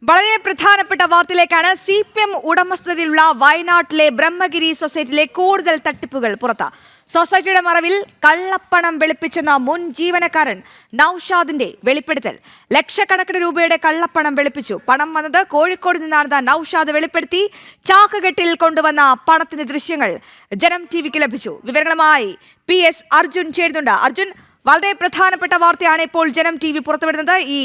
വളരെ പ്രധാനപ്പെട്ട വാർത്തയിലേക്കാണ്. CPM ഉടമസ്ഥതയിലുള്ള വയനാട്ടിലെ ബ്രഹ്മഗിരി സൊസൈറ്റിയിലെ കൂടുതൽ തട്ടിപ്പുകൾ പുറത്ത്. സൊസൈറ്റിയുടെ മറവിൽ കള്ളപ്പണം വെളുപ്പിച്ചെന്ന മുൻ ജീവനക്കാരൻ നൌഷാദിന്റെ വെളിപ്പെടുത്തൽ. ലക്ഷക്കണക്കിന് രൂപയുടെ കള്ളപ്പണം വെളുപ്പിച്ചു. പണം വന്നത് കോഴിക്കോട് നിന്നാണെന്ന് നൌഷാദ് വെളിപ്പെടുത്തി. ചാക്കുകെട്ടിൽ കൊണ്ടുവന്ന പണത്തിന്റെ ദൃശ്യങ്ങൾ ജനം TVക്ക് ലഭിച്ചു. വിവരങ്ങളുമായി PS അർജുൻ ചേരുന്നുണ്ട്. അർജുൻ, വളരെ പ്രധാനപ്പെട്ട വാർത്തയാണ് ഇപ്പോൾ ജനം TV പുറത്തുവിടുന്നത്. ഈ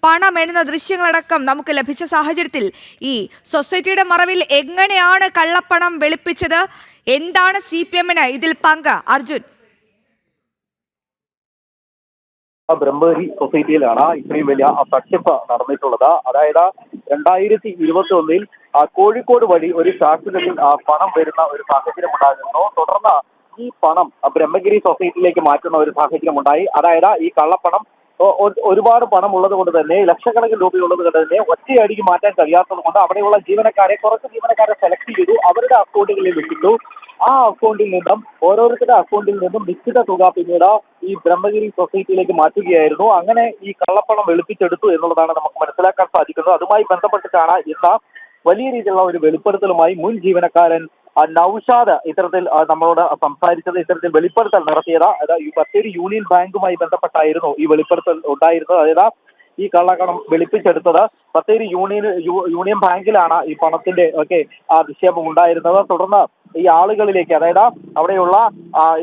പണം എണ്ണുന്ന ദൃശ്യങ്ങളടക്കം നമുക്ക് ലഭിച്ച സാഹചര്യത്തിൽ ഈ സൊസൈറ്റിയുടെ മറവിൽ എങ്ങനെയാണ് കള്ളപ്പണം വെളുപ്പിച്ചത്? എന്താണ് CPMന് ഇതിൽ പങ്ക്? അർജുൻ, ബ്രഹ്മഗിരി സൊസൈറ്റിയിലാണ് ഇത്രയും വലിയ തട്ടിപ്പ് നടന്നിട്ടുള്ളത്. അതായത് 2021 കോഴിക്കോട് വഴി ഒരു ചാക്കുകെട്ടിൽ പണം വരുന്ന ഒരു സാഹചര്യം ഉണ്ടായിരുന്നു. തുടർന്ന് ഈ പണം ബ്രഹ്മഗിരി സൊസൈറ്റിയിലേക്ക് മാറ്റുന്ന ഒരു സാഹചര്യം ഉണ്ടായി. അതായത് ഈ കള്ളപ്പണം ഒരുപാട് പണം ഉള്ളത് കൊണ്ട് തന്നെ, ലക്ഷക്കണക്കിന് രൂപയുള്ളത് കൊണ്ട് തന്നെ ഒറ്റയടിക്ക് മാറ്റാൻ കഴിയാത്തത് കൊണ്ട് അവിടെയുള്ള കുറച്ച് ജീവനക്കാരെ സെലക്ട് ചെയ്തു, അവരുടെ അക്കൗണ്ടുകളിൽ വിട്ടിട്ടു. ആ അക്കൗണ്ടിൽ നിന്നും ഓരോരുത്തരുടെ അക്കൗണ്ടിൽ നിന്നും നിശ്ചിത തുക പിന്നീട് ഈ ബ്രഹ്മഗിരി സൊസൈറ്റിയിലേക്ക് മാറ്റുകയായിരുന്നു. അങ്ങനെ ഈ കള്ളപ്പണം വെളുപ്പിച്ചെടുത്തു എന്നുള്ളതാണ് നമുക്ക് മനസ്സിലാക്കാൻ സാധിക്കുന്നത്. അതുമായി ബന്ധപ്പെട്ടിട്ടാണ് ഇന്ന് വലിയ രീതിയിലുള്ള ഒരു വെളിപ്പെടുത്തലുമായി മുൻ ജീവനക്കാരൻ നൌഷാദ് ഇത്തരത്തിൽ നമ്മളോട് സംസാരിച്ചത്, ഇത്തരത്തിൽ വെളിപ്പെടുത്തൽ നടത്തിയത്. അതായത് ഈ ബത്തേരി യൂണിയൻ ബാങ്കുമായി ബന്ധപ്പെട്ടായിരുന്നു ഈ വെളിപ്പെടുത്തൽ ഉണ്ടായിരുന്നത്. അതായത് ഈ കള്ളക്കടം വെളുപ്പിച്ചെടുത്തത് ബത്തേരി യൂണിയൻ ബാങ്കിലാണ് ഈ പണത്തിന്റെ ഒക്കെ നിക്ഷേപം ഉണ്ടായിരുന്നത്. തുടർന്ന് ഈ ആളുകളിലേക്ക്, അതായത് അവിടെയുള്ള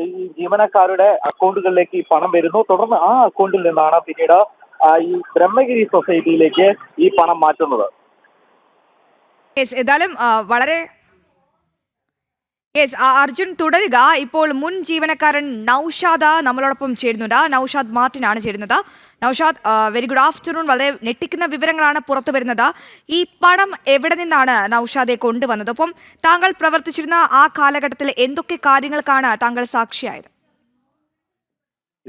ഈ ജീവനക്കാരുടെ അക്കൗണ്ടുകളിലേക്ക് ഈ പണം വരുന്നു. തുടർന്ന് ആ അക്കൗണ്ടിൽ നിന്നാണ് പിന്നീട് ഈ ബ്രഹ്മഗിരി സൊസൈറ്റിയിലേക്ക് ഈ പണം മാറ്റുന്നത്. ഏതായാലും വളരെ അർജുൻ, തുടരുക. ഇപ്പോൾ മുൻ ജീവനക്കാരൻ നൌഷാദ് നമ്മളോടൊപ്പം ചേരുന്നുണ്ട്. നൌഷാദ് മാർട്ടിൻ ആണ് ചേരുന്നത്. Naushad, very good afternoon. വളരെ ഞെട്ടിക്കുന്ന വിവരങ്ങളാണ് പുറത്തു വരുന്നത്. ഈ പണം എവിടെ നിന്നാണ് നൌഷാദെ കൊണ്ടുവന്നത്? ഒപ്പം താങ്കൾ പ്രവർത്തിച്ചിരുന്ന ആ കാലഘട്ടത്തിൽ എന്തൊക്കെ കാര്യങ്ങൾക്കാണ് താങ്കൾ സാക്ഷിയായത്?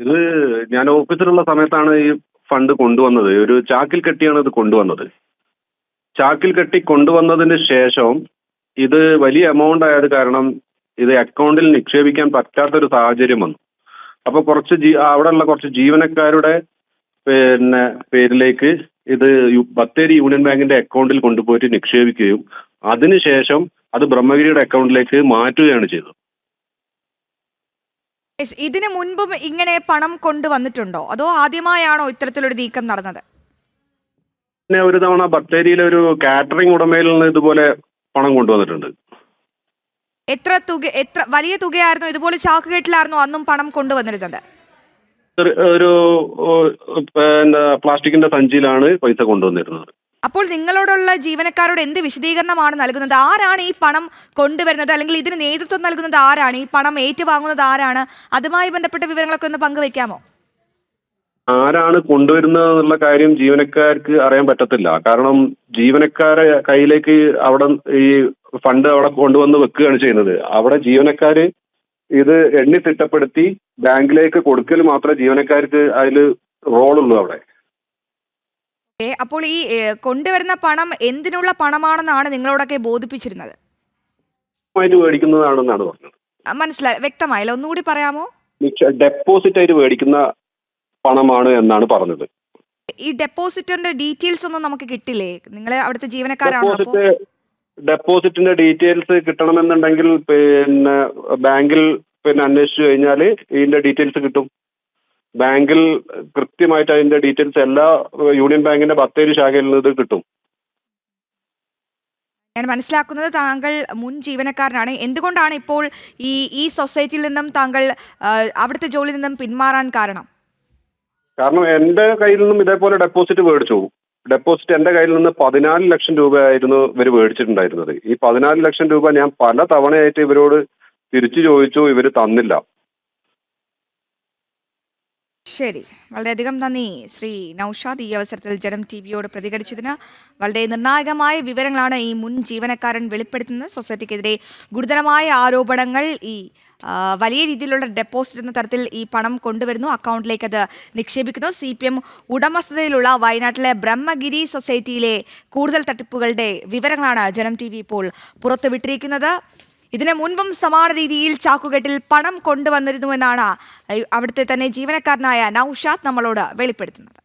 ഇത് ഞാൻ ഓഫീസിലുള്ള സമയത്താണ് ഈ ഫണ്ട് കൊണ്ടുവന്നത്. ഒരു ചാക്കിൽ കെട്ടിയാണ് ഇത് കൊണ്ടുവന്നത്. ചാക്കിൽ കെട്ടി കൊണ്ടുവന്നതിന് ശേഷം ഇത് വലിയ എമൗണ്ട് ആയത് കാരണം ഇത് അക്കൗണ്ടിൽ നിക്ഷേപിക്കാൻ പറ്റാത്തൊരു സാഹചര്യം വന്നു. അപ്പോൾ അവിടെയുള്ള കുറച്ച് ജീവനക്കാരുടെ പേരിലേക്ക് ഇത് ബത്തേരി യൂണിയൻ ബാങ്കിന്റെ അക്കൗണ്ടിൽ കൊണ്ടുപോയിട്ട് നിക്ഷേപിക്കുകയും അതിനുശേഷം അത് ബ്രഹ്മഗിരിയുടെ അക്കൗണ്ടിലേക്ക് മാറ്റുകയാണ് ചെയ്തത്. ഇതിനു മുൻപും ഇങ്ങനെ പണം കൊണ്ടുവന്നിട്ടുണ്ടോ, അതോ ആദ്യമായാണോ ഇത്തരത്തിലൊരു നീക്കം നടന്നത്? പിന്നെ ഒരു തവണ ബത്തേരിയിലെ ഒരു കാറ്ററിംഗ് ഉടമയിൽ നിന്ന് ഇതുപോലെ പണം കൊണ്ടുവന്നിട്ടുണ്ട്. എത്ര വലിയ തുകയായിരുന്നു? ഇതുപോലെ ചാക്കുകെട്ടിലായിരുന്നു അന്നും പണം കൊണ്ടുവന്നിരുന്നത്? ഒരു പ്ലാസ്റ്റിക്കിന്റെ സഞ്ചിയിലാണ് പൈസ കൊണ്ടുവന്നിരുന്നത്. അപ്പോൾ നിങ്ങളോടുള്ള ജീവനക്കാരോട് എന്ത് വിശദീകരണമാണ് നൽകുന്നത്? ആരാണ് ഈ പണം കൊണ്ടുവരുന്നത്, അല്ലെങ്കിൽ ഇതിന് നേതൃത്വം നൽകുന്നത് ആരാണ്? ഈ പണം ഏറ്റുവാങ്ങുന്നത് ആരാണ്? അതുമായി ബന്ധപ്പെട്ട വിവരങ്ങളൊക്കെ ഒന്ന് പങ്കുവെക്കാമോ? ആരാണ് കൊണ്ടുവരുന്നത് എന്നുള്ള കാര്യം ജീവനക്കാർക്ക് അറിയാൻ പറ്റത്തില്ല. കാരണം ജീവനക്കാരെ കയ്യിലേക്ക് അവിടെ ഈ ഫണ്ട് അവിടെ കൊണ്ടുവന്ന് വെക്കുകയാണ് ചെയ്യുന്നത്. അവിടെ ജീവനക്കാര് ഇത് എണ്ണി തിട്ടപ്പെടുത്തി ബാങ്കിലേക്ക് കൊടുക്കൽ മാത്രമേ ജീവനക്കാർക്ക് അതിൽ റോളുള്ളൂ അവിടെ. അപ്പോൾ ഈ കൊണ്ടുവരുന്ന പണം എന്തിനുള്ള പണമാണെന്നാണ് നിങ്ങളോടൊക്കെ ബോധിപ്പിച്ചിരുന്നത്? മേടിക്കുന്നതാണെന്നാണ് പറഞ്ഞത്. മനസ്സിലായി, വ്യക്തമായില്ല, ഒന്നുകൂടി പറയാമോ? ഡെപ്പോസിറ്റ് ആയിട്ട് മേടിക്കുന്ന പണമാണ് എന്നാണ് പറഞ്ഞത്. ഈ ഡെപ്പോസിറ്റിന്റെ ഡീറ്റെയിൽസ് ഒന്നും നമുക്ക് കിട്ടില്ലേ? നിങ്ങൾ അവിടുത്തെ ജീവനക്കാരാണോ? ഡെപ്പോസിറ്റിന്റെ ഡീറ്റെയിൽസ് കിട്ടണമെന്നുണ്ടെങ്കിൽ പിന്നെ ബാങ്കിൽ അന്വേഷിച്ചു കഴിഞ്ഞാൽ ഇതിന്റെ ഡീറ്റെയിൽസ് കിട്ടും. ബാങ്കിൽ കൃത്യമായിട്ട് അതിന്റെ ഡീറ്റെയിൽസ് എല്ലാ യൂണിയൻ ബാങ്കിന്റെ ബത്തേരി ശാഖയിൽ നിന്ന് ഇത് കിട്ടും. ഞാൻ മനസ്സിലാക്കുന്നത് താങ്കൾ മുൻ ജീവനക്കാരനാണ്. എന്തുകൊണ്ടാണ് ഇപ്പോൾ ഈ സൊസൈറ്റിയിൽ നിന്നും താങ്കൾ അവിടുത്തെ ജോലിയിൽ നിന്നും പിന്മാറാൻ കാരണം? കാരണം എൻ്റെ കയ്യിൽ നിന്നും ഇതേപോലെ ഡെപ്പോസിറ്റ് മേടിച്ചു. ഡെപ്പോസിറ്റ് എൻ്റെ കയ്യിൽ നിന്ന് 14 ലക്ഷം രൂപയായിരുന്നു ഇവർ മേടിച്ചിട്ടുണ്ടായിരുന്നത്. ഈ 14 ലക്ഷം രൂപ ഞാൻ പല തവണയായിട്ട് ഇവരോട് തിരിച്ചു ചോദിച്ചു, ഇവർ തന്നില്ല. ശരി, വളരെയധികം നന്ദി ശ്രീ നൌഷാദ്, ഈ അവസരത്തിൽ ജനം TVയോട് പ്രതികരിച്ചതിന്. വളരെ നിർണായകമായ വിവരങ്ങളാണ് ഈ മുൻ ജീവനക്കാരൻ വെളിപ്പെടുത്തുന്നത്. സൊസൈറ്റിക്കെതിരെ ഗുരുതരമായ ആരോപണങ്ങൾ. ഈ വലിയ രീതിയിലുള്ള ഡെപ്പോസിറ്റ് എന്ന തരത്തിൽ ഈ പണം കൊണ്ടുവരുന്നു, അക്കൗണ്ടിലേക്ക് അത് നിക്ഷേപിക്കുന്നു. CPM ഉടമസ്ഥതയിലുള്ള വയനാട്ടിലെ ബ്രഹ്മഗിരി സൊസൈറ്റിയിലെ കൂടുതൽ തട്ടിപ്പുകളുടെ വിവരങ്ങളാണ് ജനം TV ഇപ്പോൾ പുറത്തുവിട്ടിരിക്കുന്നത്. ഇതിനു മുൻപും സമാന രീതിയിൽ ചാക്കുകെട്ടിൽ പണം കൊണ്ടുവന്നിരുന്നുവെന്നാണ് അവിടുത്തെ തന്നെ ജീവനക്കാരനായ നൌഷാദ് നമ്മളോട് വെളിപ്പെടുത്തുന്നത്.